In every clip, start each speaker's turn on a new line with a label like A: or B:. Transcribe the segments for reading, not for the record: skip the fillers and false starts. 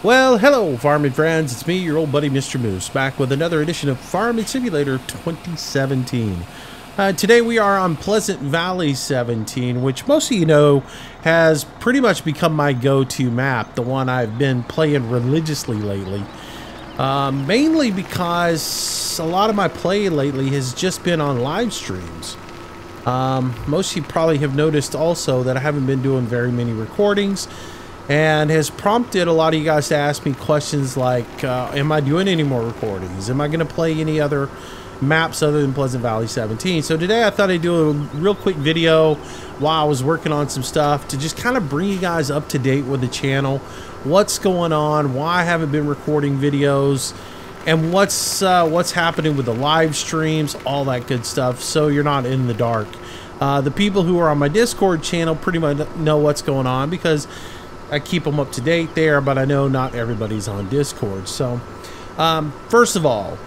A: Well, hello farming friends, it's me, your old buddy Mr. Moose, back with another edition of Farming Simulator 2017. Today we are on Pleasant Valley 17, which most of you know has pretty much become my go-to map, the one I've been playing religiously lately. Mainly because a lot of my play lately has just been on live streams. Most of you probably have noticed also that I haven't been doing very many recordings, and has prompted a lot of you guys to ask me questions like, am I doing any more recordings? Am I going to play any other maps other than Pleasant Valley 17? So today I thought I'd do a real quick video while I was working on some stuff to just kind of bring you guys up to date with the channel, what's going on, why I haven't been recording videos, and what's happening with the live streams, all that good stuff, so you're not in the dark. The people who are on my Discord channel pretty much know what's going on because I keep them up to date there, but I know not everybody's on Discord. So first of all,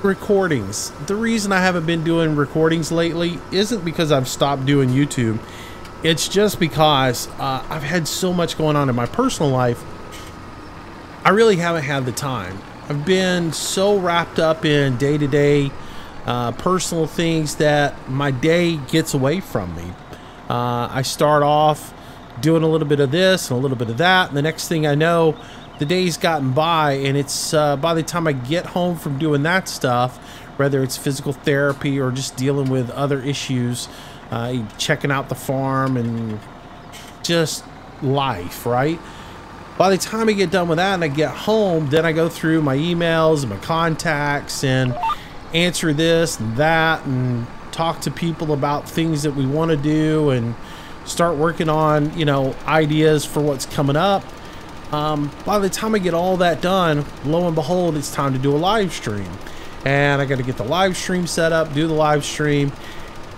A: recordings. The reason I haven't been doing recordings lately isn't because I've stopped doing YouTube. It's just because I've had so much going on in my personal life. I really haven't had the time. I've been so wrapped up in day-to-day personal things that my day gets away from me. I start off doing a little bit of this and a little bit of that, and the next thing I know, the day's gotten by, and it's by the time I get home from doing that stuff, whether it's physical therapy or just dealing with other issues, checking out the farm and just life, right? By the time I get done with that and I get home, then I go through my emails and my contacts and answer this and that and talk to people about things that we want to do and start working on, you know, ideas for what's coming up. By the time I get all that done, lo and behold, it's time to do a live stream, and I got to get the live stream set up, do the live stream,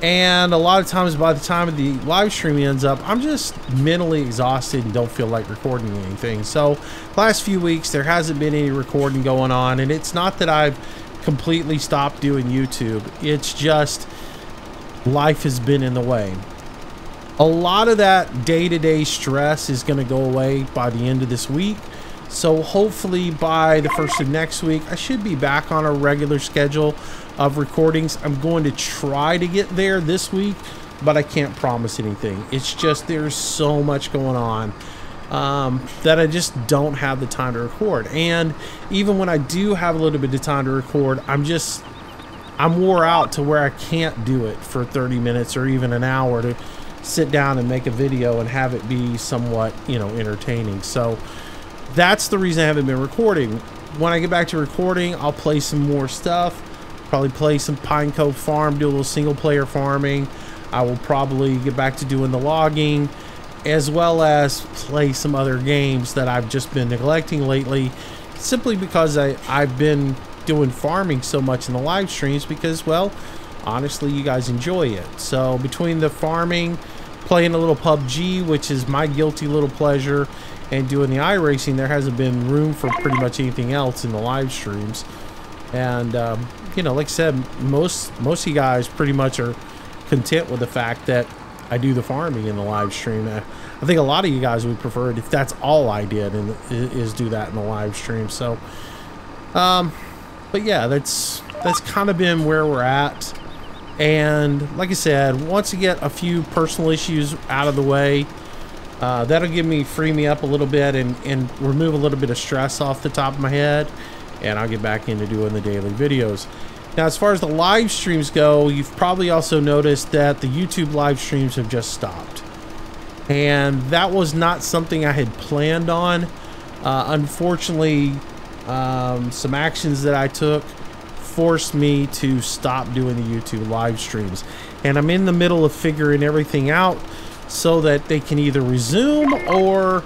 A: and a lot of times by the time the live stream ends up, I'm just mentally exhausted and don't feel like recording anything. So last few weeks there hasn't been any recording going on, and it's not that I've completely stopped doing YouTube, it's just life has been in the way. A lot of that day-to-day stress is going to go away by the end of this week. So hopefully by the first of next week, I should be back on a regular schedule of recordings. I'm going to try to get there this week, but I can't promise anything. It's just there's so much going on that I just don't have the time to record. And even when I do have a little bit of time to record, I'm wore out to where I can't do it for 30 minutes or even an hour to sit down and make a video and have it be somewhat, you know, entertaining. So that's the reason I haven't been recording. When I get back to recording, I'll play some more stuff, probably play some Pine Cove Farm, do a little single player farming. I will probably get back to doing the logging, as well as play some other games that I've just been neglecting lately, simply because I've been doing farming so much in the live streams because, well, honestly, you guys enjoy it. So between the farming, playing a little PUBG, which is my guilty little pleasure, and doing the iRacing, there hasn't been room for pretty much anything else in the live streams. And you know, like I said, most of you guys pretty much are content with the fact that I do the farming in the live stream. I think a lot of you guys would prefer it if that's all I did, and is do that in the live stream. So but yeah, that's kind of been where we're at. And like I said, once I get a few personal issues out of the way, that'll free me up a little bit and remove a little bit of stress off the top of my head, and I'll get back into doing the daily videos. Now, as far as the live streams go, you've probably also noticed that the YouTube live streams have just stopped, and that was not something I had planned on. Unfortunately, some actions that I took forced me to stop doing the YouTube live streams, and I'm in the middle of figuring everything out so that they can either resume or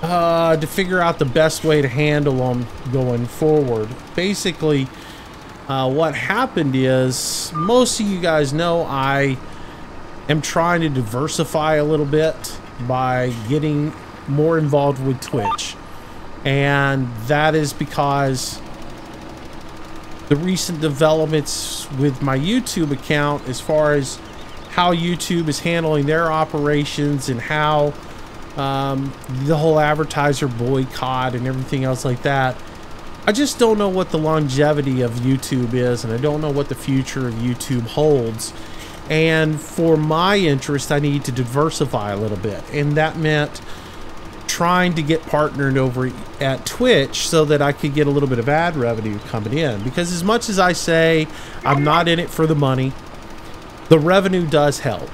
A: to figure out the best way to handle them going forward. Basically, what happened is, most of you guys know I am trying to diversify a little bit by getting more involved with Twitch, and that is because the recent developments with my YouTube account, as far as how YouTube is handling their operations and how the whole advertiser boycott and everything else like that. I just don't know what the longevity of YouTube is, and I don't know what the future of YouTube holds. And for my interest, I need to diversify a little bit, and that meant trying to get partnered over at Twitch so that I could get a little bit of ad revenue coming in. Because as much as I say I'm not in it for the money, the revenue does help.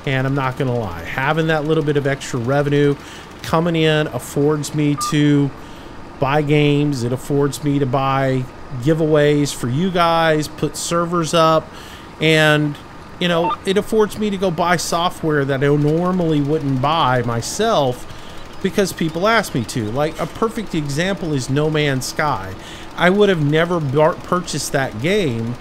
A: And I'm not gonna lie, having that little bit of extra revenue coming in affords me to buy games. It affords me to buy giveaways for you guys, put servers up, and you know, it affords me to go buy software that I normally wouldn't buy myself because people ask me to. Like, a perfect example is No Man's Sky. I would have never purchased that game,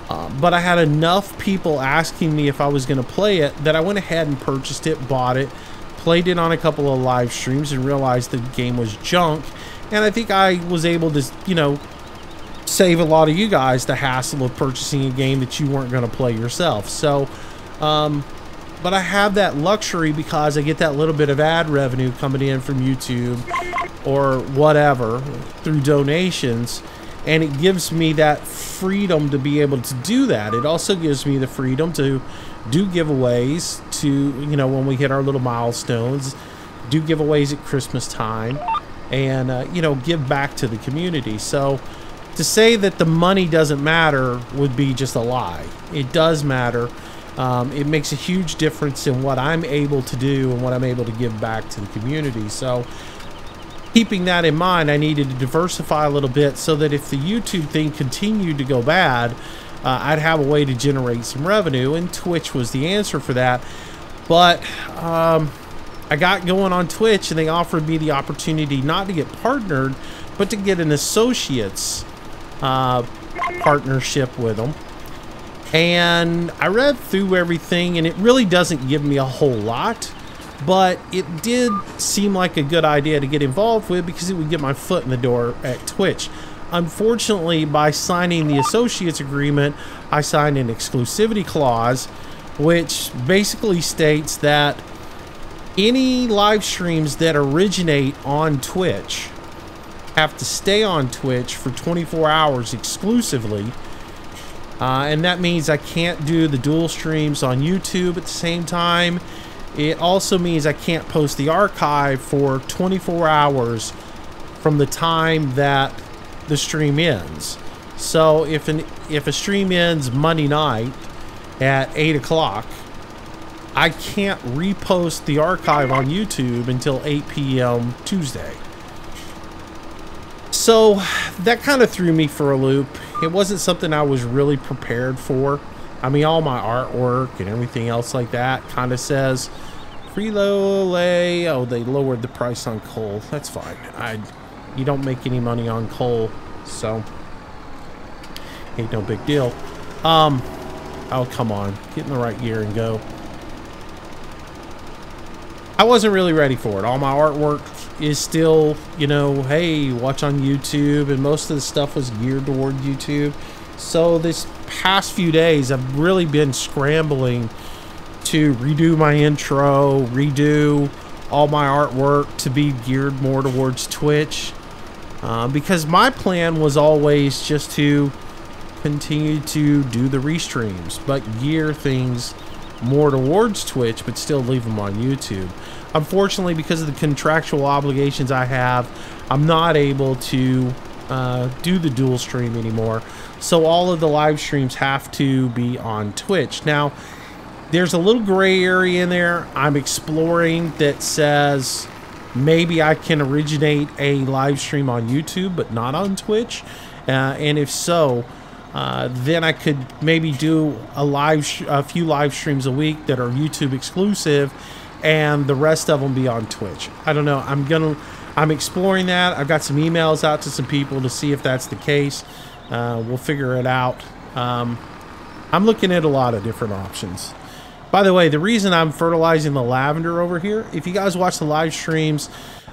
A: but I had enough people asking me if I was going to play it that I went ahead and purchased it, bought it, played it on a couple of live streams, and realized the game was junk. And I think I was able to, you know, save a lot of you guys the hassle of purchasing a game that you weren't going to play yourself. So, but I have that luxury because I get that little bit of ad revenue coming in from YouTube or whatever through donations, and it gives me that freedom to be able to do that. It also gives me the freedom to do giveaways, to, you know, when we hit our little milestones, do giveaways at Christmas time, and you know, give back to the community. So to say that the money doesn't matter would be just a lie. It does matter. It makes a huge difference in what I'm able to do and what I'm able to give back to the community. So keeping that in mind, I needed to diversify a little bit so that if the YouTube thing continued to go bad, I'd have a way to generate some revenue, and Twitch was the answer for that. But I got going on Twitch, and they offered me the opportunity not to get partnered, but to get an associate's partnership with them. And I read through everything, and it really doesn't give me a whole lot, but it did seem like a good idea to get involved with because it would get my foot in the door at Twitch. Unfortunately, by signing the associates agreement, I signed an exclusivity clause, which basically states that any live streams that originate on Twitch have to stay on Twitch for 24 hours exclusively. And that means I can't do the dual streams on YouTube at the same time. It also means I can't post the archive for 24 hours from the time that the stream ends. So if a stream ends Monday night at 8 o'clock, I can't repost the archive on YouTube until 8 p.m. Tuesday. So that kind of threw me for a loop. It wasn't something I was really prepared for. I mean, all my artwork and everything else like that kind of says Free-Lay. Oh, they lowered the price on coal. That's fine. You don't make any money on coal, so ain't no big deal. Oh, come on. Get in the right gear and go. I wasn't really ready for it. All my artwork is still, you know, hey, watch on YouTube, and most of the stuff was geared toward YouTube. So this past few days, I've really been scrambling to redo my intro, redo all my artwork to be geared more towards Twitch, because my plan was always just to continue to do the restreams, but gear things more towards Twitch, but still leave them on YouTube. Unfortunately, because of the contractual obligations I have, I'm not able to do the dual stream anymore. So all of the live streams have to be on Twitch. Now, there's a little gray area in there I'm exploring that says maybe I can originate a live stream on YouTube, but not on Twitch. And if so, then I could maybe do a few live streams a week that are YouTube exclusive, and the rest of them be on Twitch. I don't know. I'm exploring that. I've got some emails out to some people to see if that's the case. We'll figure it out. I'm looking at a lot of different options. By the way, the reason I'm fertilizing the lavender over here, if you guys watch the live streams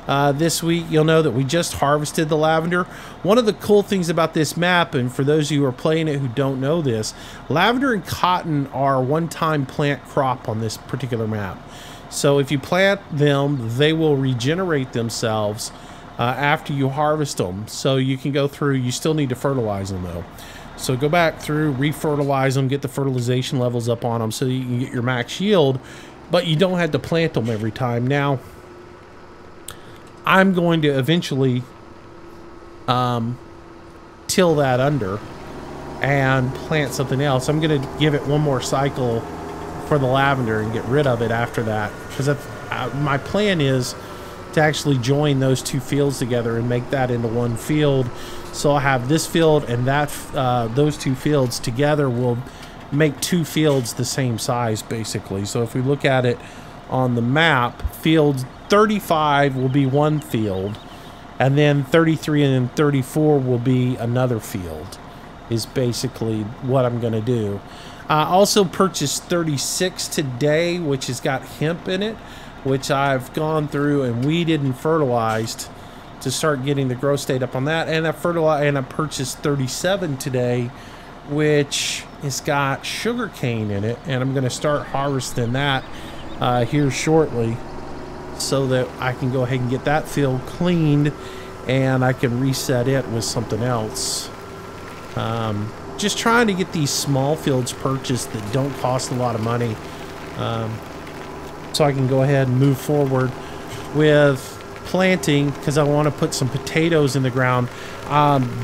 A: this week, you'll know that we just harvested the lavender. One of the cool things about this map, and for those of you who are playing it who don't know this, lavender and cotton are one-time plant crop on this particular map. So if you plant them, they will regenerate themselves after you harvest them. So you can go through, you still need to fertilize them though. So go back through, re-fertilize them, get the fertilization levels up on them so you can get your max yield, but you don't have to plant them every time. Now, I'm going to eventually till that under and plant something else. I'm going to give it one more cycle for the lavender and get rid of it after that, because my plan is to actually join those two fields together and make that into one field. So I'll have this field and that those two fields together will make two fields the same size basically. So if we look at it on the map, field 35 will be one field, and then 33 and then 34 will be another field, is basically what I'm going to do. I also purchased 36 today, which has got hemp in it, which I've gone through and weeded and fertilized to start getting the growth state up on that. And I purchased 37 today, which has got sugar cane in it, and I'm going to start harvesting that here shortly, so that I can go ahead and get that field cleaned and I can reset it with something else. Just trying to get these small fields purchased that don't cost a lot of money, so I can go ahead and move forward with planting, because I want to put some potatoes in the ground.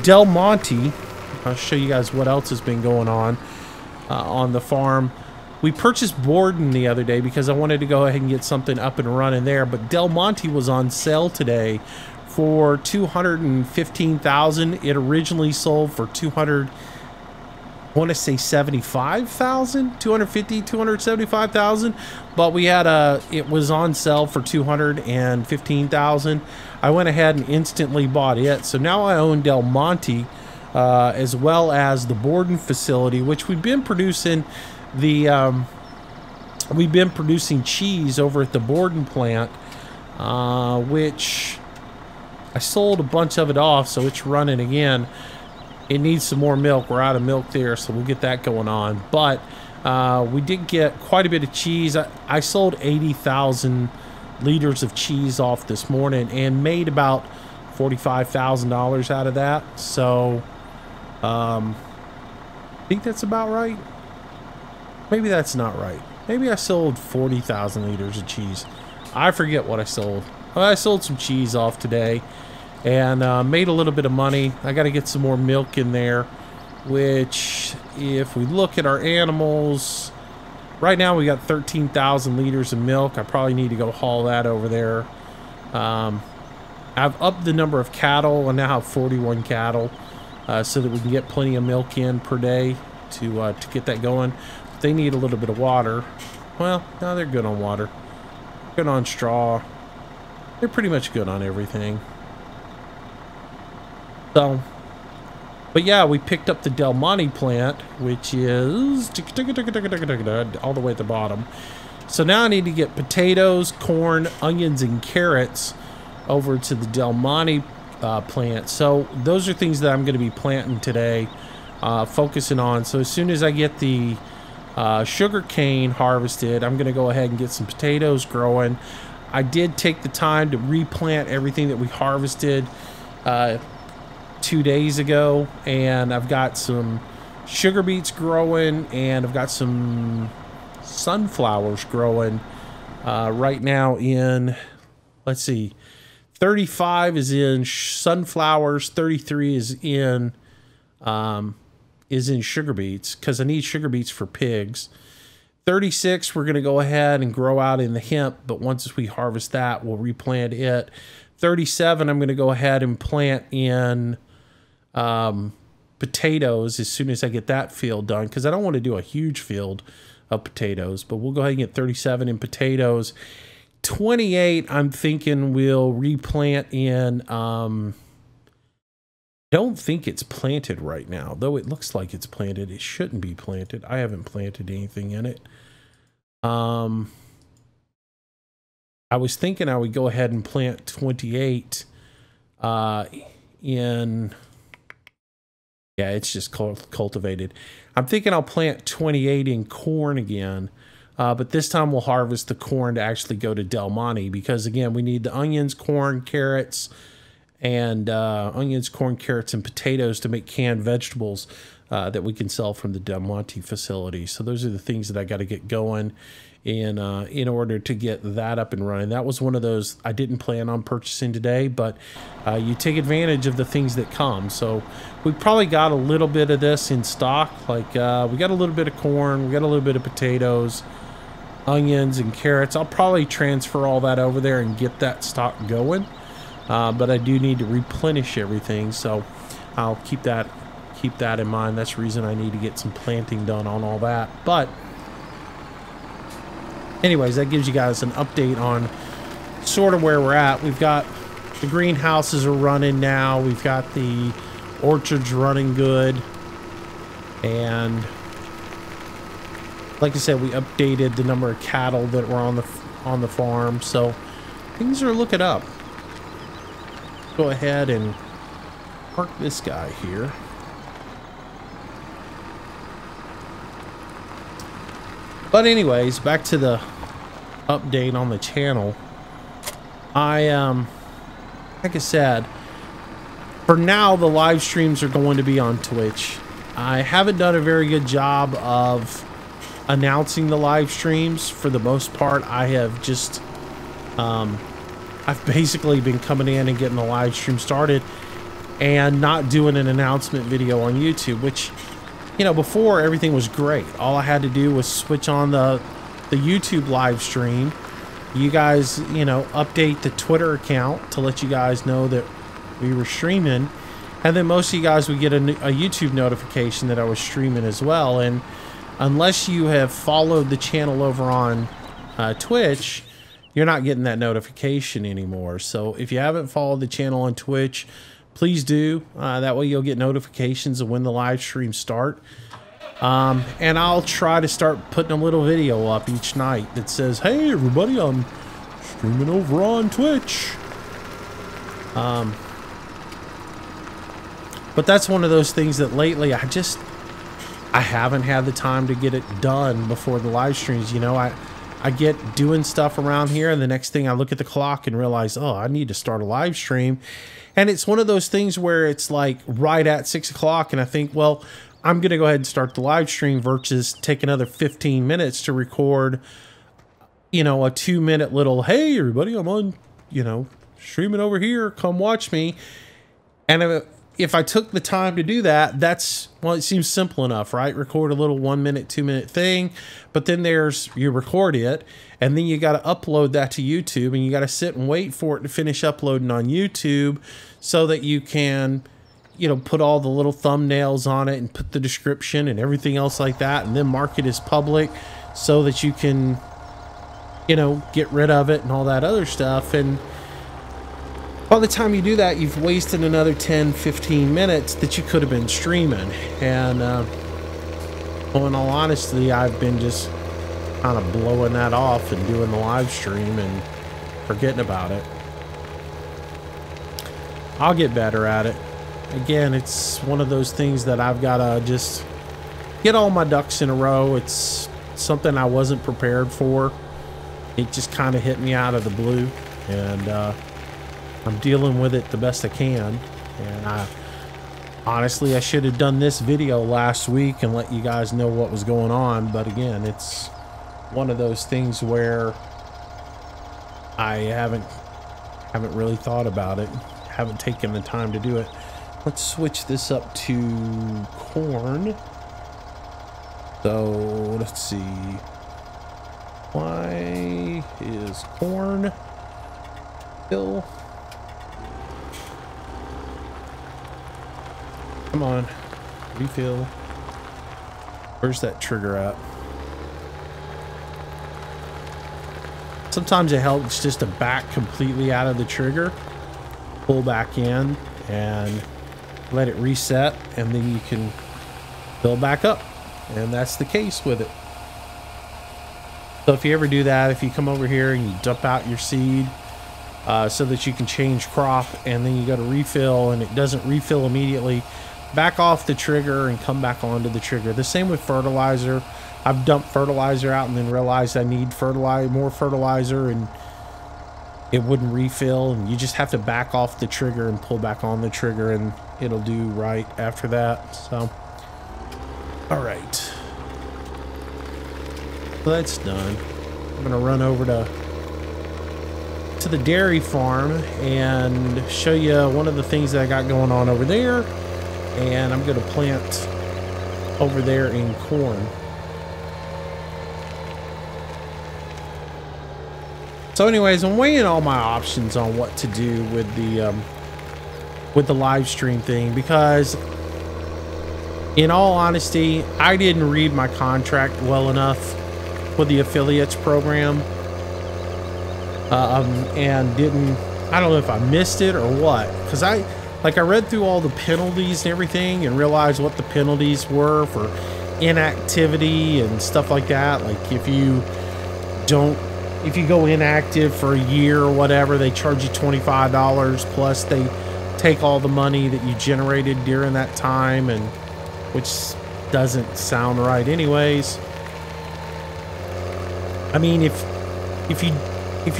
A: Del Monte, I'll show you guys what else has been going on the farm. We purchased Borden the other day because I wanted to go ahead and get something up and running there, but Del Monte was on sale today for $215,000. It originally sold for 275,000, but we had it was on sale for 215,000. I went ahead and instantly bought it. So now I own Del Monte, as well as the Borden facility, which we've been producing cheese over at the Borden plant, which I sold a bunch of it off, so it's running again. It needs some more milk. We're out of milk there, so we'll get that going on. But we did get quite a bit of cheese. I sold 80,000 liters of cheese off this morning and made about $45,000 out of that. So I think that's about right. Maybe that's not right. Maybe I sold 40,000 liters of cheese. I forget what I sold. I sold some cheese off today and made a little bit of money. I got to get some more milk in there, which, if we look at our animals, right now we got 13,000 liters of milk. I probably need to go haul that over there. I've upped the number of cattle. I now have 41 cattle, so that we can get plenty of milk in per day to get that going. They need a little bit of water. Well, no, they're good on water. Good on straw. They're pretty much good on everything. So, but yeah, we picked up the Del Monte plant, which is all the way at the bottom. So now I need to get potatoes, corn, onions, and carrots over to the Del Monte plant. So those are things that I'm going to be planting today, focusing on. So as soon as I get the sugar cane harvested, I'm going to go ahead and get some potatoes growing. I did take the time to replant everything that we harvested 2 days ago, and I've got some sugar beets growing, and I've got some sunflowers growing right now in, let's see, 35 is in sunflowers, 33 is in sugar beets, because I need sugar beets for pigs. 36 we're going to go ahead and grow out in the hemp, but once we harvest that, we'll replant it. 37 I'm going to go ahead and plant in potatoes as soon as I get that field done, because I don't want to do a huge field of potatoes, but we'll go ahead and get 37 in potatoes. 28 I'm thinking we'll replant in don't think it's planted right now, though it looks like it's planted. It shouldn't be planted. I haven't planted anything in it. I was thinking I would go ahead and plant 28 in, yeah, it's just cultivated. I'm thinking I'll plant 28 in corn again, But this time we'll harvest the corn to actually go to Del Monte, because again, we need the onions, corn, carrots, and corn, carrots, and potatoes to make canned vegetables that we can sell from the Del Monte facility. So those are the things that I got to get going in order to get that up and running. That was one of those I didn't plan on purchasing today, but you take advantage of the things that come. So we probably got a little bit of this in stock. Like we got a little bit of corn, we got a little bit of potatoes, onions, and carrots. I'll probably transfer all that over there and get that stock going. But I do need to replenish everything, so I'll keep that in mind. That's the reason I need to get some planting done on all that. But anyways, that gives you guys an update on sort of where we're at. We've got the greenhouses are running now. We've got the orchards running good. And like I said, we updated the number of cattle that were on the farm. So things are looking up. Go ahead and park this guy here. But anyways, back to the update on the channel. Like I said, for now the live streams are going to be on Twitch. I haven't done a very good job of announcing the live streams. For the most part, I have just I've basically been coming in and getting the live stream started and not doing an announcement video on YouTube, which, you know, before everything was great. All I had to do was switch on the YouTube live stream. You guys, you know, update the Twitter account to let you guys know that we were streaming. And then most of you guys would get a YouTube notification that I was streaming as well. And unless you have followed the channel over on Twitch, you're not getting that notification anymore. So if you haven't followed the channel on Twitch, please do. That way you'll get notifications of when the live streams start. And I'll try to start putting a little video up each night that says, hey everybody, I'm streaming over on Twitch. But that's one of those things that lately I haven't had the time to get it done before the live streams. You know, I get doing stuff around here, and the next thing I look at the clock and realize, oh, I need to start a live stream. And it's one of those things where it's like right at 6 o'clock, and I think, well, I'm going to go ahead and start the live stream versus take another 15 minutes to record, you know, a 2-minute little, hey, everybody, I'm on, you know, streaming over here. Come watch me. And if I took the time to do that, well, it seems simple enough, right? Record a little 1-minute, 2-minute thing, but then you record it, and then you got to upload that to YouTube, and you got to sit and wait for it to finish uploading on YouTube so that you can, you know, put all the little thumbnails on it and put the description and everything else like that, and then mark it as public so that you can, you know, get rid of it and all that other stuff. And by the time you do that, you've wasted another 10-15 minutes that you could have been streaming. And well, in all honesty, I've been just kind of blowing that off and doing the live stream and forgetting about it. I'll get better at it. Again, it's one of those things that I've got to just get all my ducks in a row. It's something I wasn't prepared for. It just kind of hit me out of the blue, and I'm dealing with it the best I can. And honestly, I should have done this video last week and let you guys know what was going on. But again, it's one of those things where I haven't really thought about it, haven't taken the time to do it. Let's switch this up to corn. So let's see. Why is corn still? Come on, refill. Where's that trigger at? Sometimes it helps just to back completely out of the trigger, pull back in, and let it reset, and then you can fill back up. And that's the case with it. So if you ever do that, if you come over here and you dump out your seed so that you can change crop, and then you go to refill and it doesn't refill immediately, back off the trigger and come back onto the trigger. The same with fertilizer. I've dumped fertilizer out and then realized I need more fertilizer, and it wouldn't refill, and you just have to back off the trigger and pull back on the trigger, and it'll do right after that. So, all right, so that's done. I'm gonna run over to the dairy farm and show you one of the things that I got going on over there, and I'm gonna plant over there in corn. So anyways, I'm weighing all my options on what to do with the live stream thing, because in all honesty, I didn't read my contract well enough with the affiliates program, and I don't know if I missed it or what, because I read through all the penalties and everything and realized what the penalties were for inactivity and stuff like that. Like if you go inactive for a year or whatever, they charge you $25, plus they take all the money that you generated during that time, and which doesn't sound right anyways. I mean, if you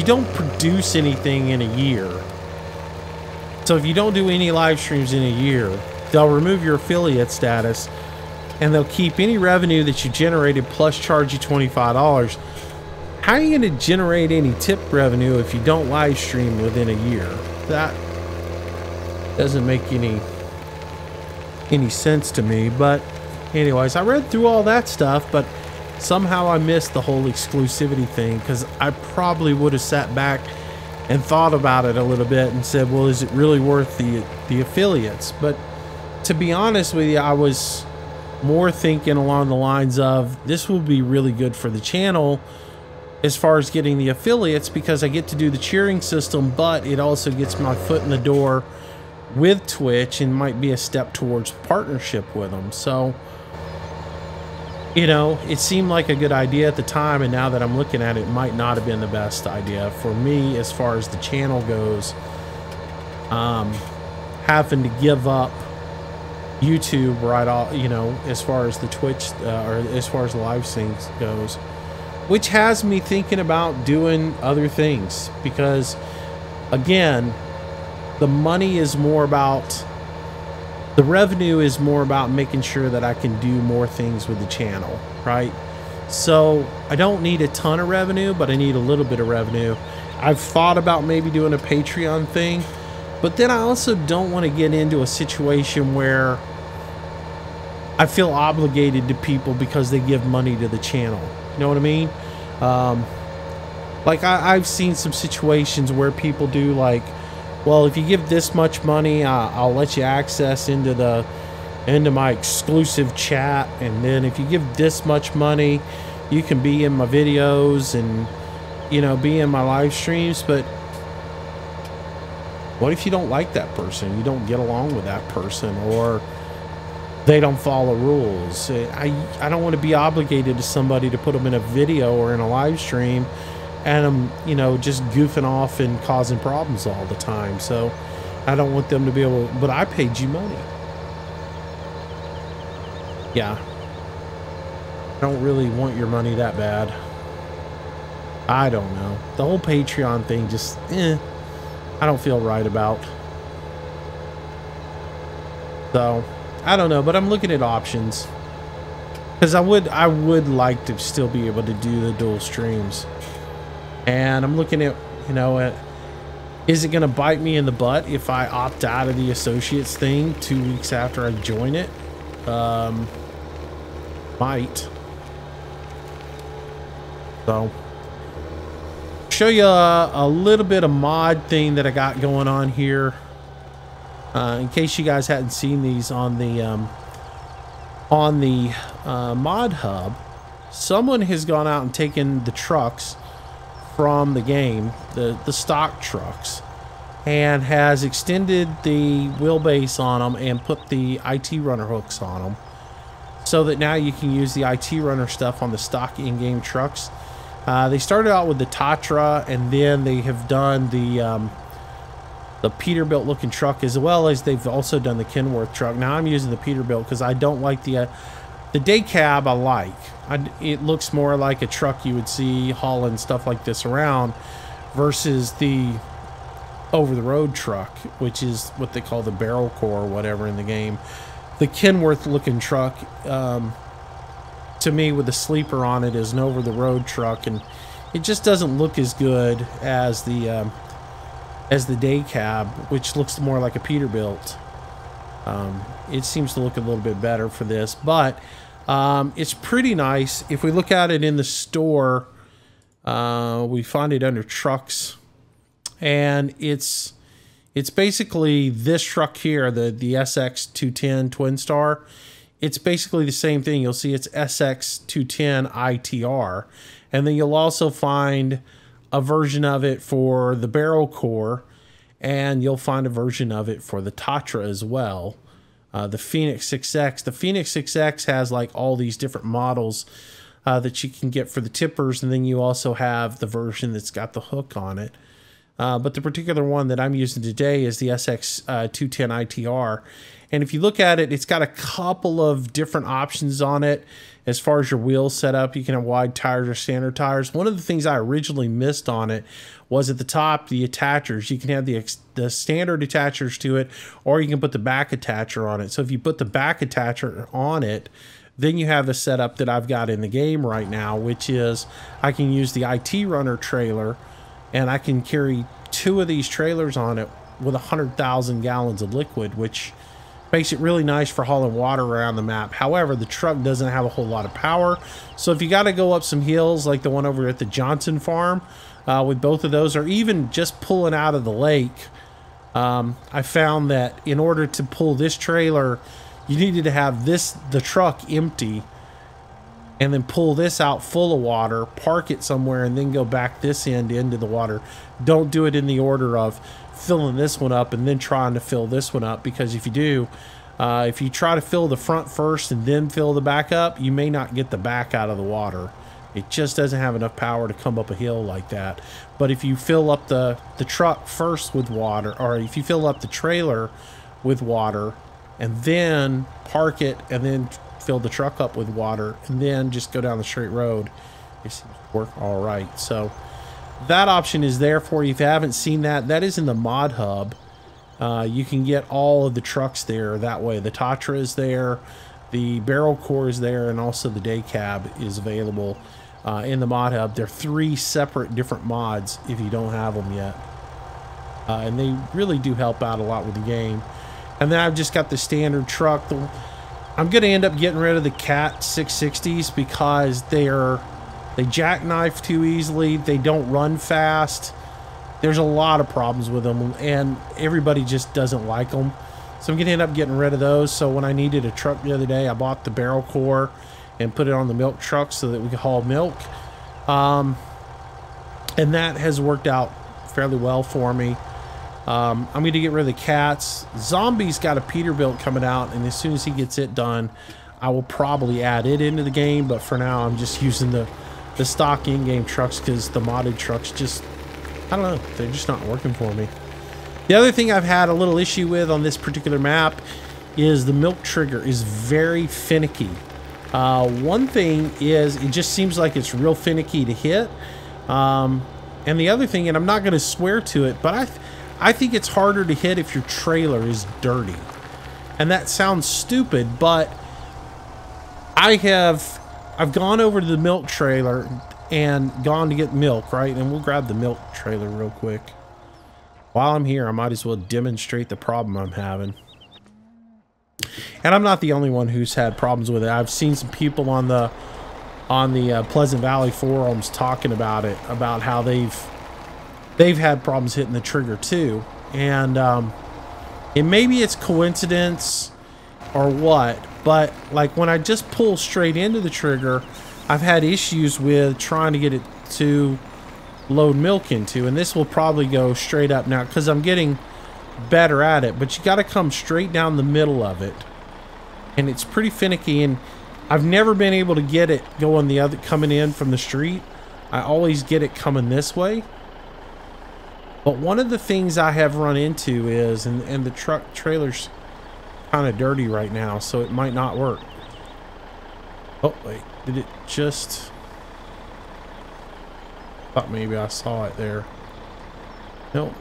A: don't produce anything in a year, so if you don't do any live streams in a year, they'll remove your affiliate status, and they'll keep any revenue that you generated plus charge you $25. How are you going to generate any tip revenue if you don't live stream within a year? That doesn't make any sense to me. But anyways, I read through all that stuff, but somehow I missed the whole exclusivity thing, because I probably would have sat back and thought about it a little bit and said, well, is it really worth the affiliates? But to be honest with you, I was more thinking along the lines of, this will be really good for the channel as far as getting the affiliates, because I get to do the cheering system, but it also gets my foot in the door with Twitch and might be a step towards partnership with them. So, you know, it seemed like a good idea at the time, and now that I'm looking at it, it might not have been the best idea for me as far as the channel goes. Having to give up YouTube right off, you know, as far as the Twitch or as far as the live streams goes, which has me thinking about doing other things, because again, the money is more about, the revenue is more about making sure that I can do more things with the channel, right? So I don't need a ton of revenue, but I need a little bit of revenue. I've thought about maybe doing a Patreon thing, but then I also don't want to get into a situation where I feel obligated to people because they give money to the channel. You know what I mean? Like I've seen some situations where people do like, well, if you give this much money, I'll let you access into my exclusive chat, and then if you give this much money, you can be in my videos and, you know, be in my live streams. But what if you don't like that person? You don't get along with that person, or they don't follow rules. I don't want to be obligated to somebody to put them in a video or in a live stream, and I'm, you know, just goofing off and causing problems all the time. So I don't want them to be able, but I paid you money. Yeah. I don't really want your money that bad. I don't know. The whole Patreon thing just, I don't feel right about. So I don't know, but I'm looking at options, because I would like to still be able to do the dual streams. And I'm looking at, you know, is it going to bite me in the butt if I opt out of the associates thing 2 weeks after I join it? Might. So, show you a little bit of mod thing that I got going on here. In case you guys hadn't seen these on the mod hub, someone has gone out and taken the trucks from the game, the stock trucks, and has extended the wheelbase on them and put the IT runner hooks on them, so that now you can use the IT runner stuff on the stock in-game trucks. They started out with the Tatra, and then they have done the Peterbilt looking truck, as well as they've also done the Kenworth truck. Now I'm using the Peterbilt because I don't like the The day cab I like. It looks more like a truck you would see hauling stuff like this around versus the over-the-road truck, which is what they call the barrel core or whatever in the game. The Kenworth looking truck, to me, with the sleeper on it, is an over-the-road truck, and it just doesn't look as good as the day cab, which looks more like a Peterbilt. It seems to look a little bit better for this, but it's pretty nice. If we look at it in the store, we find it under trucks, and it's basically this truck here, the SX210 Twin Star. It's basically the same thing. You'll see it's SX210 ITR, and then you'll also find a version of it for the barrel core, and you'll find a version of it for the Tatra as well. The Phoenix 6X. The Phoenix 6X has like all these different models that you can get for the tippers, and then you also have the version that's got the hook on it. But the particular one that I'm using today is the SX210 ITR. And if you look at it, it's got a couple of different options on it as far as your wheel setup. You can have wide tires or standard tires. One of the things I originally missed on it was at the top, the attachers. You can have the standard attachers to it, or you can put the back attacher on it. So if you put the back attacher on it, then you have the setup that I've got in the game right now, which is I can use the IT Runner trailer, and I can carry 2 of these trailers on it with 100,000 gallons of liquid, which makes it really nice for hauling water around the map. However, the truck doesn't have a whole lot of power. So if you got to go up some hills like the one over at the Johnson farm with both of those, or even just pulling out of the lake, I found that in order to pull this trailer, you needed to have the truck empty and then pull this out full of water, park it somewhere, and then go back this end into the water. Don't do it in the order of filling this one up and then trying to fill this one up, because if you do, if you try to fill the front first and then fill the back up, you may not get the back out of the water. It just doesn't have enough power to come up a hill like that. But if you fill up the truck first with water, or if you fill up the trailer with water and then park it and then fill the truck up with water and then just go down the straight road, it seems to work all right. So that option is there for you. If you haven't seen that, that is in the mod hub. You can get all of the trucks there that way. The Tatra is there, the barrel core is there, and also the day cab is available in the mod hub. They're 3 separate different mods if you don't have them yet, and they really do help out a lot with the game. And then I've just got the standard truck. I'm going to end up getting rid of the Cat 660s because they jackknife too easily. They don't run fast. There's a lot of problems with them, and everybody just doesn't like them. So I'm going to end up getting rid of those. So when I needed a truck the other day, I bought the barrel core and put it on the milk truck so that we could haul milk. And that has worked out fairly well for me. I'm going to get rid of the Cats. Zombie's got a Peterbilt coming out, and as soon as he gets it done, I will probably add it into the game. But for now, I'm just using the stock in-game trucks because the modded trucks just, I don't know, they're just not working for me. The other thing I've had a little issue with on this particular map is the milk trigger is very finicky. One thing is it just seems like it's real finicky to hit. And the other thing, and I'm not going to swear to it, but I think it's harder to hit if your trailer is dirty. And that sounds stupid, but I've gone over to the milk trailer and gone to get milk, right? And we'll grab the milk trailer real quick. While I'm here, I might as well demonstrate the problem I'm having. And I'm not the only one who's had problems with it. I've seen some people on the Pleasant Valley forums talking about it, about how they've had problems hitting the trigger too. And maybe it's coincidence or what, but like when I just pull straight into the trigger, I've had issues with trying to get it to load milk into, and this will probably go straight up now because I'm getting better at it, but you got to come straight down the middle of it, and it's pretty finicky, and I've never been able to get it going the other, coming in from the street. I always get it coming this way. But one of the things I have run into is, and the truck trailer's kind of dirty right now, so it might not work. Oh, wait. Did it just... Thought maybe I saw it there. Nope.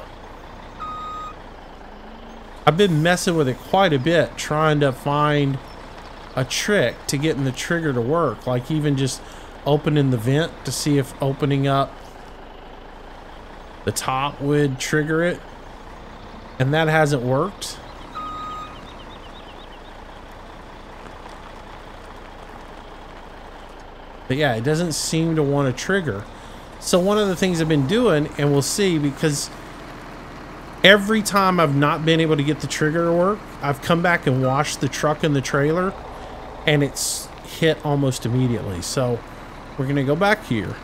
A: I've been messing with it quite a bit, trying to find a trick to getting the trigger to work. Like even just opening the vent to see if opening up the top would trigger it. And that hasn't worked. But yeah, it doesn't seem to want to trigger. So one of the things I've been doing, and we'll see, because every time I've not been able to get the trigger to work, I've come back and washed the truck and the trailer, and it's hit almost immediately. So we're going to go back here,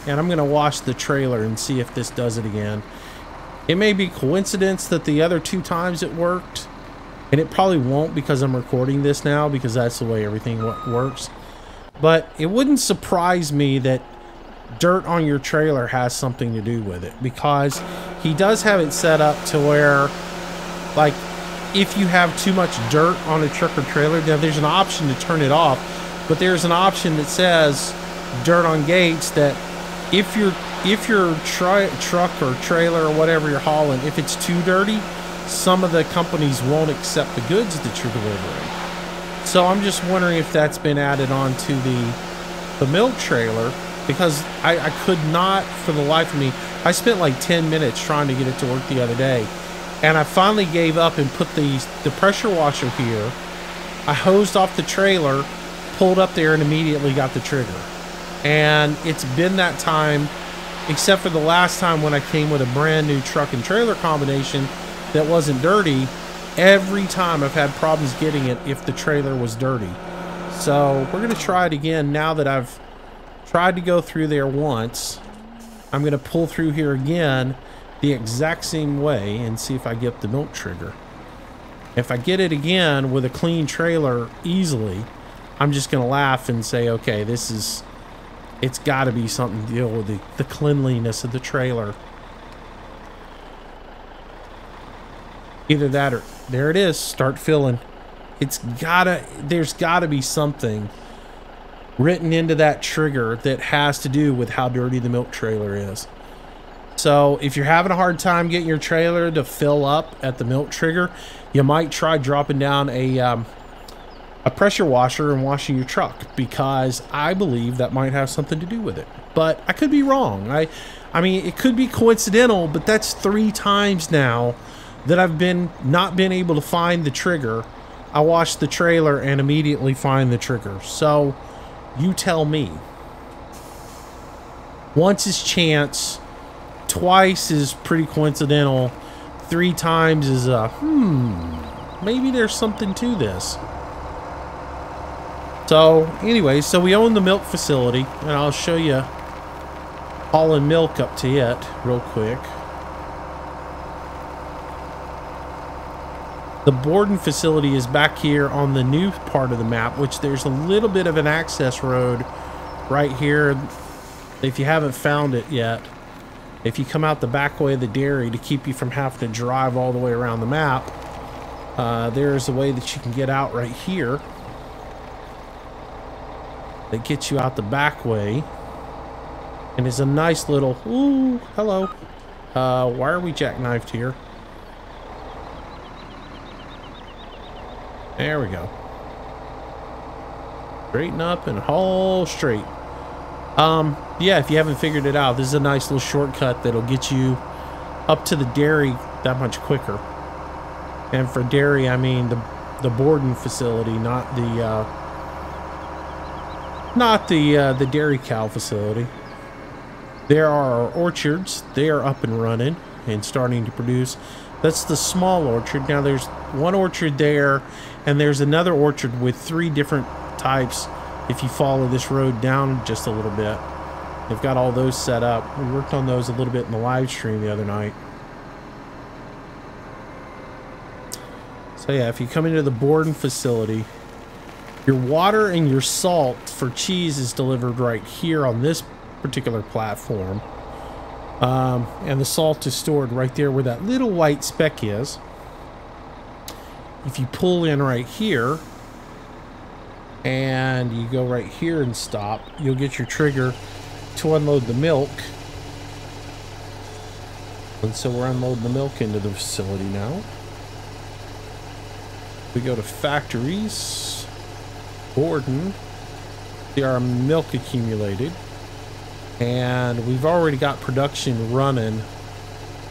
A: and I'm going to wash the trailer and see if this does it again. It may be coincidence that the other 2 times it worked, and it probably won't because I'm recording this now, because that's the way everything works. But it wouldn't surprise me that dirt on your trailer has something to do with it, because he does have it set up to where, like, if you have too much dirt on a truck or trailer, now there's an option to turn it off, but there's an option that says dirt on gates that if your truck or trailer or whatever you're hauling, if it's too dirty, some of the companies won't accept the goods that you're delivering. So I'm just wondering if that's been added on to the milk trailer, because I could not for the life of me. I spent like 10 minutes trying to get it to work the other day, and I finally gave up and put the pressure washer here. I hosed off the trailer, pulled up there, and immediately got the trigger. And it's been that time, except for the last time when I came with a brand new truck and trailer combination that wasn't dirty. Every time I've had problems getting it if the trailer was dirty. So we're going to try it again now that I've tried to go through there once. I'm going to pull through here again the exact same way and see if I get the milk trigger. If I get it again with a clean trailer easily, I'm just going to laugh and say, okay, it's got to be something to deal with the cleanliness of the trailer. Either that or there it is, start filling. There's gotta be something written into that trigger that has to do with how dirty the milk trailer is. So if you're having a hard time getting your trailer to fill up at the milk trigger, you might try dropping down a pressure washer and washing your truck, because I believe that might have something to do with it. But I could be wrong. I mean, it could be coincidental, but that's 3 times now that I've not been able to find the trigger. I wash the trailer and immediately find the trigger. So you tell me. Once is chance, twice is pretty coincidental, 3 times is maybe there's something to this. So anyway, so we own the milk facility, and I'll show you hauling milk up to it real quick. The Borden facility is back here on the new part of the map, which there's a little bit of an access road right here. If you haven't found it yet, if you come out the back way of the dairy to keep you from having to drive all the way around the map, there's a way that you can get out right here that gets you out the back way. And it's a nice little, ooh, hello. Why are we jackknifed here? There we go. Straighten up and haul straight. Yeah, if you haven't figured it out, this is a nice little shortcut that'll get you up to the dairy that much quicker. And for dairy, I mean the Borden facility, not the dairy cow facility. There are orchards. They are up and running and starting to produce. That's the small orchard. Now there's one orchard there, and there's another orchard with 3 different types. If you follow this road down just a little bit, they've got all those set up. We worked on those a little bit in the live stream the other night. So yeah, if you come into the Borden facility, your water and your salt for cheese is delivered right here on this particular platform. And the salt is stored right there where that little white speck is. If you pull in right here, and you go right here and stop, you'll get your trigger to unload the milk. And so we're unloading the milk into the facility now. We go to factories, Gordon, see our milk accumulated, and we've already got production running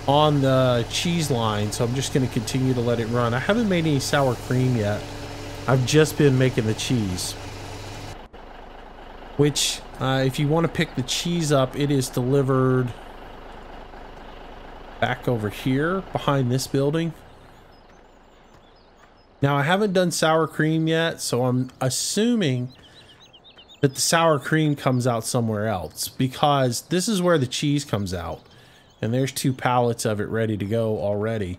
A: on the cheese line, so I'm just going to continue to let it run. I haven't made any sour cream yet. I've just been making the cheese, which if you want to pick the cheese up, it is delivered back over here behind this building. Now, I haven't done sour cream yet, so I'm assuming that the sour cream comes out somewhere else, because this is where the cheese comes out. And there's 2 pallets of it ready to go already.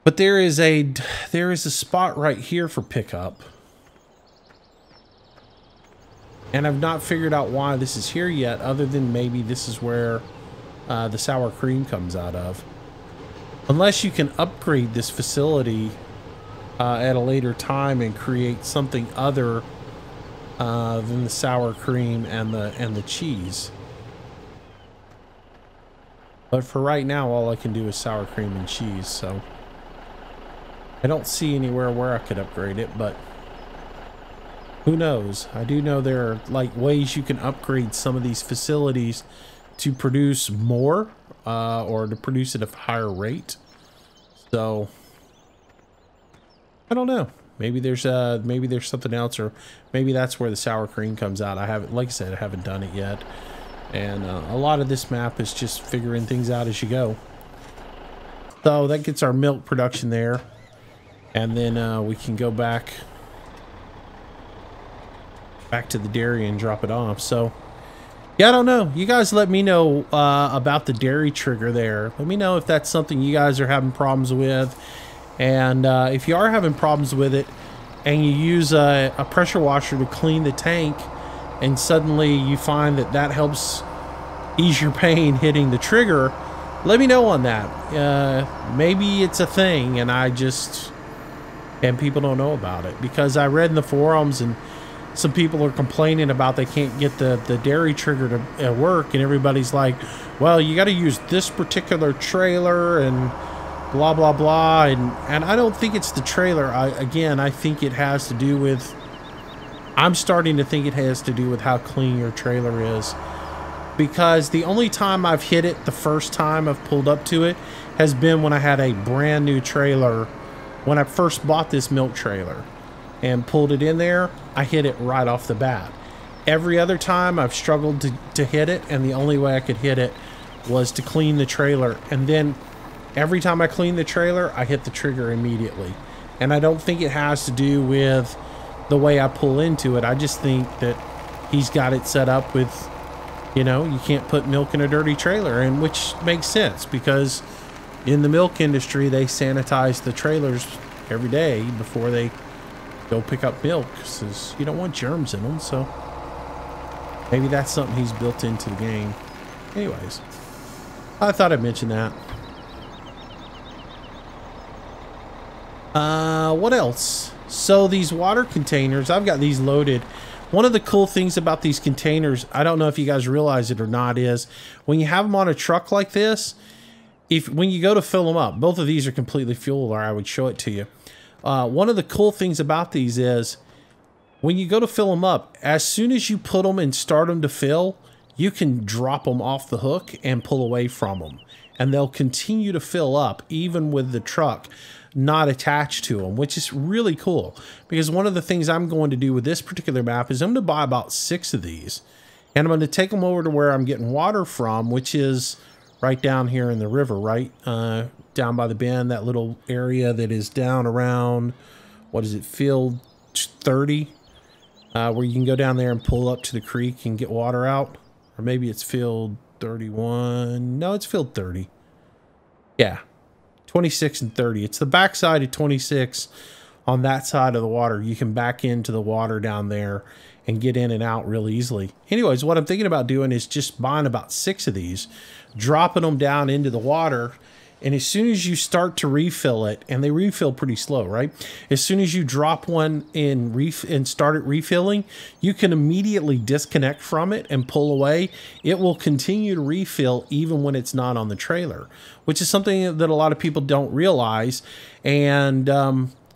A: But there is a spot right here for pickup. And I've not figured out why this is here yet, other than maybe this is where the sour cream comes out of. Unless you can upgrade this facility at a later time and create something other than the sour cream and the cheese. But for right now, all I can do is sour cream and cheese, so I don't see anywhere where I could upgrade it, but who knows? I do know there are like ways you can upgrade some of these facilities to produce more or to produce at a higher rate. So I don't know. Maybe there's something else, or maybe that's where the sour cream comes out. I haven't, like I said, I haven't done it yet. And a lot of this map is just figuring things out as you go. So that gets our milk production there. And then we can go back to the dairy and drop it off. So, yeah, I don't know. You guys let me know about the dairy trigger there. Let me know if that's something you guys are having problems with. And if you are having problems with it and you use a pressure washer to clean the tank, and suddenly you find that that helps ease your pain hitting the trigger, let me know on that. Maybe it's a thing and people don't know about it, because I read in the forums and some people are complaining about they can't get the dairy trigger to work, and everybody's like, well, you got to use this particular trailer and blah blah blah, and I don't think it's the trailer. I think it has to do with, I'm starting to think it has to do with how clean your trailer is, because the only time I've hit it the first time I've pulled up to it has been when I had a brand new trailer. When I first bought this milk trailer and pulled it in there, I hit it right off the bat. Every other time I've struggled to hit it, and the only way I could hit it was to clean the trailer. And then every time I clean the trailer, I hit the trigger immediately. And I don't think it has to do with the way I pull into it. I just think that he's got it set up with, you know, you can't put milk in a dirty trailer, and which makes sense, because in the milk industry, they sanitize the trailers every day before they go pick up milk, because you don't want germs in them. So maybe that's something he's built into the game. Anyways, I thought I'd mention that. What else? So these water containers, I've got these loaded. One of the cool things about these containers, I don't know if you guys realize it or not, is when you have them on a truck like this, when you go to fill them up, both of these are completely full, or I would show it to you. One of the cool things about these is when you go to fill them up, as soon as you put them and start them to fill, you can drop them off the hook and pull away from them, and they'll continue to fill up even with the truck not attached to them, which is really cool. Because one of the things I'm going to do with this particular map is I'm going to buy about 6 of these, and I'm going to take them over to where I'm getting water from, which is right down here in the river, right down by the bend, that little area that is down around, what is it, field 30, where you can go down there and pull up to the creek and get water out. Or maybe it's field 31. No, it's field 30. Yeah, 26 and 30. It's the backside of 26 on that side of the water. You can back into the water down there and get in and out real easily. Anyways, what I'm thinking about doing is just buying about 6 of these, dropping them down into the water, And as soon as you start to refill it, and they refill pretty slow, right? As soon as you drop one in and start it refilling, you can immediately disconnect from it and pull away. It will continue to refill even when it's not on the trailer, which is something that a lot of people don't realize. And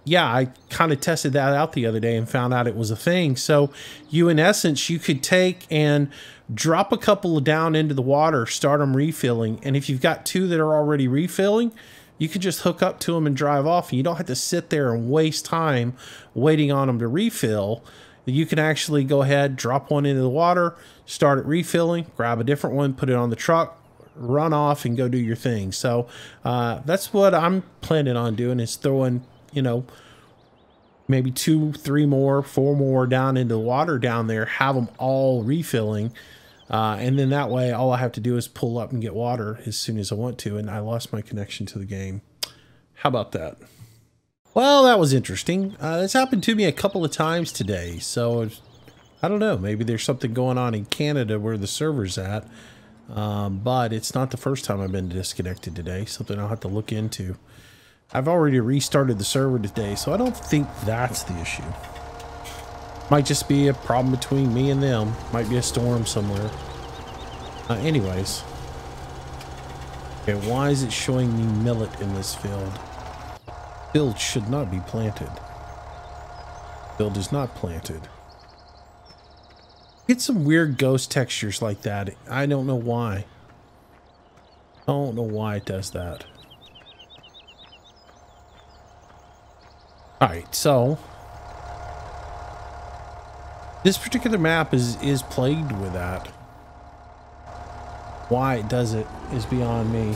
A: yeah, I kind of tested that out the other day and found out it was a thing. So you, in essence, you could take and drop a couple down into the water, start them refilling. And if you've got two that are already refilling, you can just hook up to them and drive off. And you don't have to sit there and waste time waiting on them to refill. You can actually go ahead, drop one into the water, start it refilling, grab a different one, put it on the truck, run off and go do your thing. So that's what I'm planning on doing, is throwing, you know, maybe 2, 3 more, 4 more down into the water down there, have them all refilling. And then that way, all I have to do is pull up and get water as soon as I want to. And I lost my connection to the game. How about that? Well, that was interesting. This happened to me a couple of times today. So I don't know. Maybe there's something going on in Canada where the server's at. But it's not the first time I've been disconnected today. Something I'll have to look into. I've already restarted the server today, so I don't think that's the issue. Might just be a problem between me and them. Might be a storm somewhere. Anyways. Okay, why is it showing me millet in this field? Field should not be planted. Field is not planted. Get some weird ghost textures like that. I don't know why. I don't know why it does that. Alright, so this particular map is plagued with that. Why it does it is beyond me.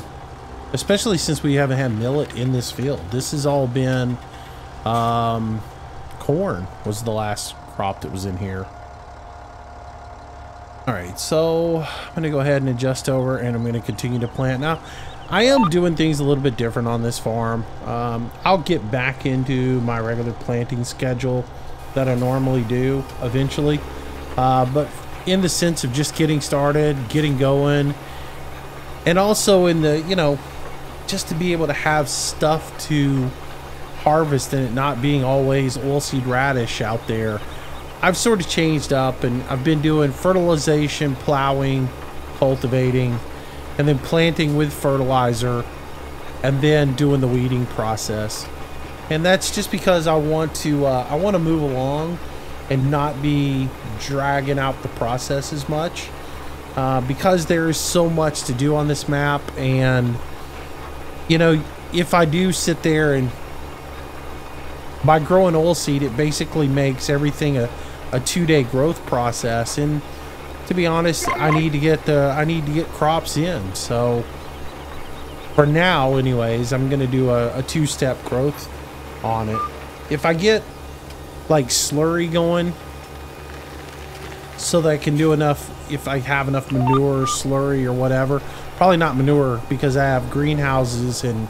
A: Especially since we haven't had millet in this field. This has all been corn was the last crop that was in here. Alright, so I'm going to go ahead and adjust over, and I'm going to continue to plant. Now, I am doing things a little bit different on this farm. I'll get back into my regular planting schedule that I normally do eventually. But in the sense of just getting started, getting going, and also in the, you know, just to be able to have stuff to harvest and it not being always oilseed radish out there. I've sort of changed up, and I've been doing fertilization, plowing, cultivating, and then planting with fertilizer, and then doing the weeding process. And that's just because I want to move along and not be dragging out the process as much, because there is so much to do on this map. And you know, if I do sit there and by growing oilseed, it basically makes everything a 2-day growth process. And to be honest, I need to get crops in. So for now anyways, I'm gonna do a 2-step growth on it. If I get like slurry going, so that I can do enough, if I have enough manure or slurry or whatever, probably not manure because I have greenhouses and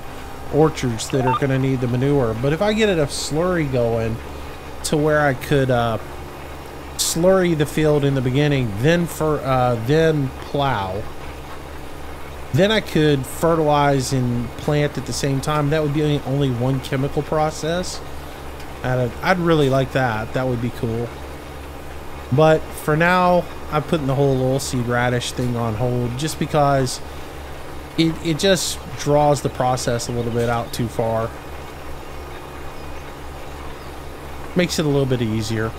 A: orchards that are going to need the manure, but if I get enough slurry going to where I could slurry the field in the beginning, then plow, then I could fertilize and plant at the same time. That would be only one chemical process. I'd really like that. That would be cool. But for now, I'm putting the whole oilseed radish thing on hold just because it just draws the process a little bit out too far. Makes it a little bit easier.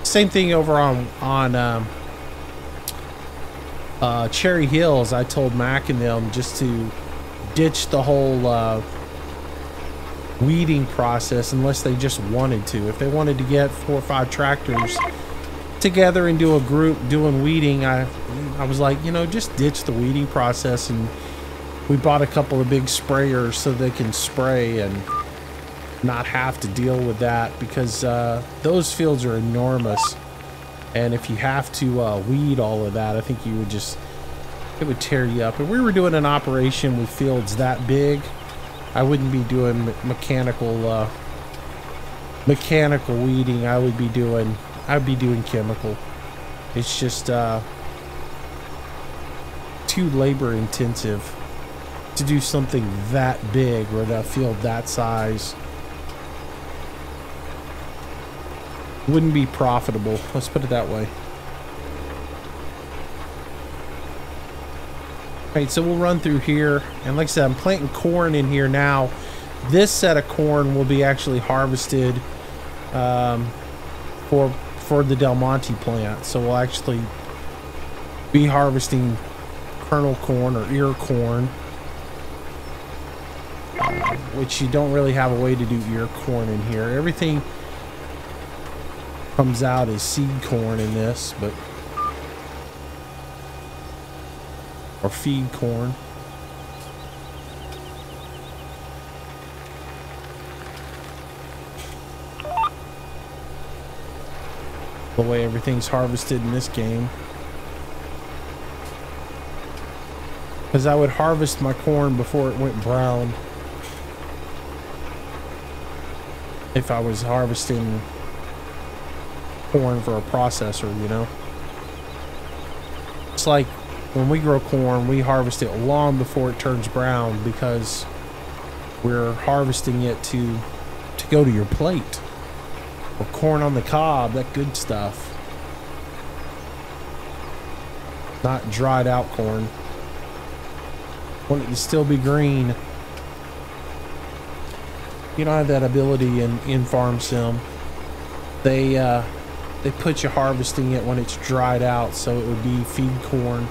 A: Same thing over on Cherry Hills. I told Mac and them just to ditch the whole weeding process unless they just wanted to. If they wanted to get 4 or 5 tractors together and do a group doing weeding, I was like, you know, just ditch the weeding process. And we bought a couple of big sprayers so they can spray and not have to deal with that, because those fields are enormous, and if you have to weed all of that, I think you would just, it would tear you up. If we were doing an operation with fields that big, I wouldn't be doing mechanical weeding. I'd be doing chemical. It's just too labor intensive. to do something that big or a field that size. Wouldn't be profitable, let's put it that way. Alright, so we'll run through here, and like I said, I'm planting corn in here now. This set of corn will be actually harvested for the Del Monte plant, so we'll actually be harvesting kernel corn or ear corn, which you don't really have a way to do ear corn in here. Everything comes out as seed corn in this, but or feed corn. The way everything's harvested in this game. Because I would harvest my corn before it went brown. If I was harvesting corn for a processor, you know. It's like when we grow corn, we harvest it long before it turns brown because we're harvesting it to go to your plate. Or corn on the cob, that good stuff. Not dried out corn. Want it to still be green. You don't have that ability in Farm Sim. They put you harvesting it when it's dried out, so it would be feed corn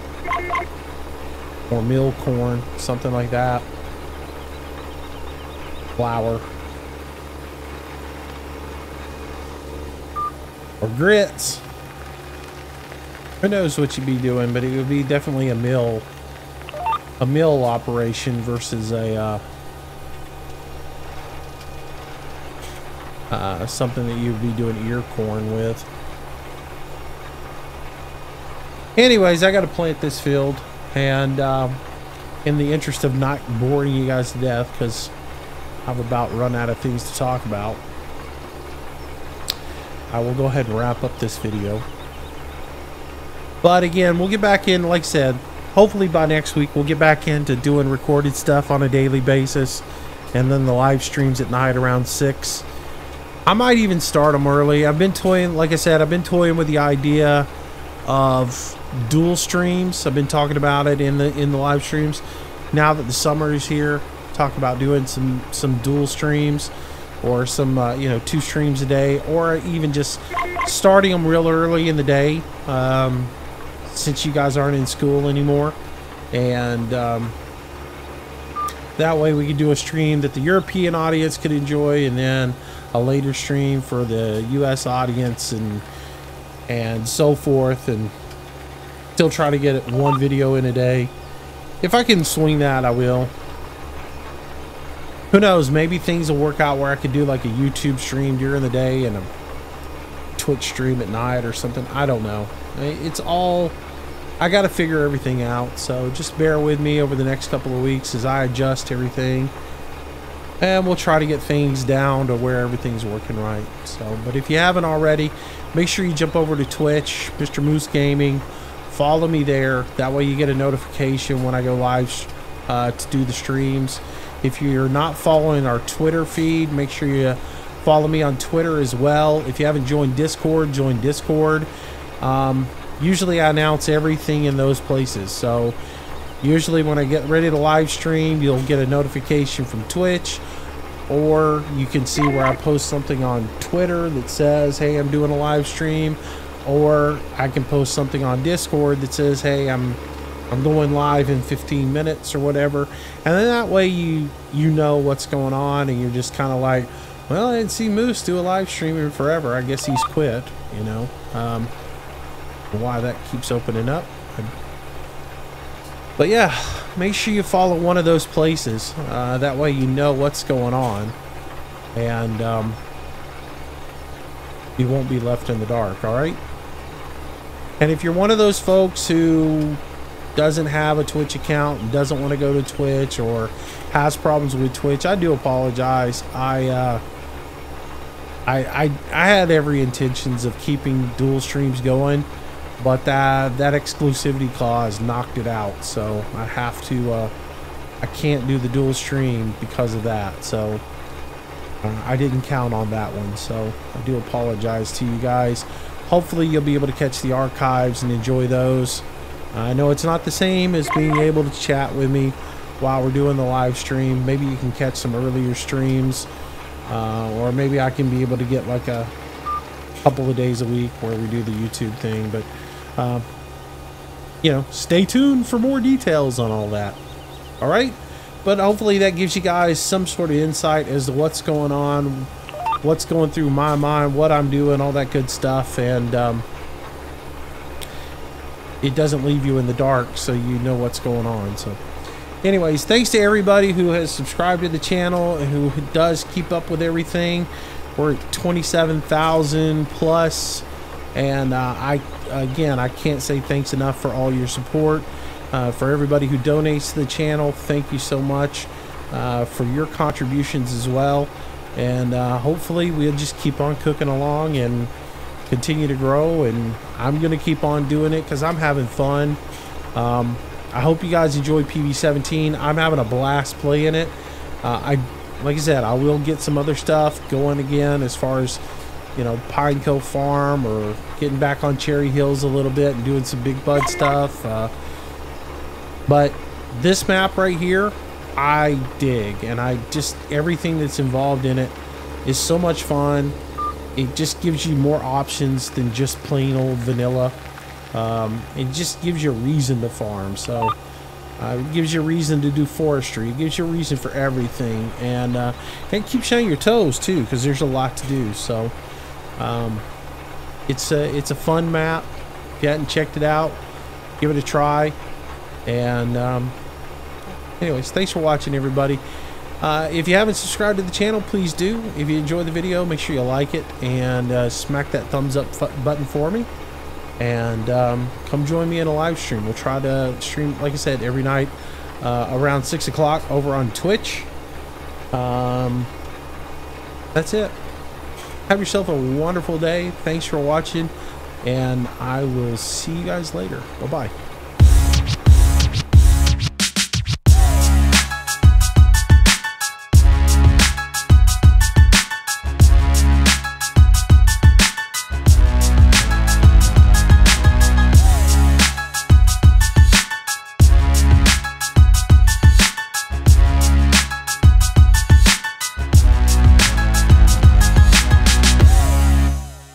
A: or mill corn, something like that. Flour. Or grits. Who knows what you'd be doing, but it would be definitely a mill operation versus a something that you'd be doing ear corn with. Anyways, I got to plant this field, and in the interest of not boring you guys to death, because I've about run out of things to talk about, I will go ahead and wrap up this video. But again, we'll get back in, like I said, hopefully by next week we'll get back into doing recorded stuff on a daily basis, and then the live streams at night around 6. I might even start them early. I've been toying, like I said, I've been toying with the idea of dual streams. I've been talking about it in the live streams. Now that the summer is here, talk about doing some dual streams, or some you know, 2 streams a day, or even just starting them real early in the day, since you guys aren't in school anymore, and that way we could do a stream that the European audience could enjoy, and then a later stream for the US audience, and so forth, and still try to get it 1 video in a day. If I can swing that, I will. Who knows, maybe things will work out where I could do like a YouTube stream during the day and a Twitch stream at night or something. I don't know. It's all, I got to figure everything out. So just bear with me over the next couple of weeks as I adjust everything. And we'll try to get things down to where everything's working right. So, but if you haven't already, make sure you jump over to Twitch, Mr. Moose Gaming. Follow me there. That way you get a notification when I go live to do the streams. If you're not following our Twitter feed, make sure you follow me on Twitter as well. If you haven't joined Discord, join Discord. Usually I announce everything in those places. So usually when I get ready to live stream, you'll get a notification from Twitch, or you can see where I post something on Twitter that says, hey, I'm doing a live stream, or I can post something on Discord that says, hey, I'm going live in 15 minutes or whatever. And then that way you know what's going on, and you're just kind of like, well, I didn't see Moose do a live stream in forever. I guess he's quit, you know. Why that keeps opening up. But yeah, make sure you follow one of those places. That way you know what's going on, and you won't be left in the dark, all right? And if you're one of those folks who doesn't have a Twitch account and doesn't want to go to Twitch, or has problems with Twitch, I do apologize. I had every intentions of keeping dual streams going, but that exclusivity clause knocked it out, so I have I can't do the dual stream because of that. So I didn't count on that one. So I do apologize to you guys. Hopefully you'll be able to catch the archives and enjoy those. I know it's not the same as being able to chat with me while we're doing the live stream. Maybe you can catch some earlier streams, or maybe I can be able to get like a couple of days a week where we do the YouTube thing. But you know, stay tuned for more details on all that. All right, but hopefully that gives you guys some sort of insight as to what's going on, what's going through my mind, what I'm doing, all that good stuff, and it doesn't leave you in the dark, so you know what's going on. So anyways, thanks to everybody who has subscribed to the channel and who does keep up with everything. We're at 27,000 plus, and I can't say thanks enough for all your support. For everybody who donates to the channel, thank you so much for your contributions as well. And hopefully we'll just keep on cooking along and continue to grow. And I'm going to keep on doing it because I'm having fun. I hope you guys enjoy PB17. I'm having a blast playing it. Like I said, I will get some other stuff going again as far as, you know, Pine Cove Farm, or getting back on Cherry Hills a little bit and doing some Big Bud stuff. But this map right here, I dig, and everything that's involved in it is so much fun. It just gives you more options than just plain old vanilla. It just gives you a reason to farm. So it gives you a reason to do forestry. It gives you a reason for everything, and keep shining your toes too, because there's a lot to do. So it's a fun map. If you hadn't checked it out, give it a try. And anyways, thanks for watching, everybody. If you haven't subscribed to the channel, please do. If you enjoy the video, make sure you like it and smack that thumbs up button for me. And come join me in a live stream. We'll try to stream, like I said, every night around 6 o'clock over on Twitch. That's it. Have yourself a wonderful day. Thanks for watching, and I will see you guys later. Bye-bye.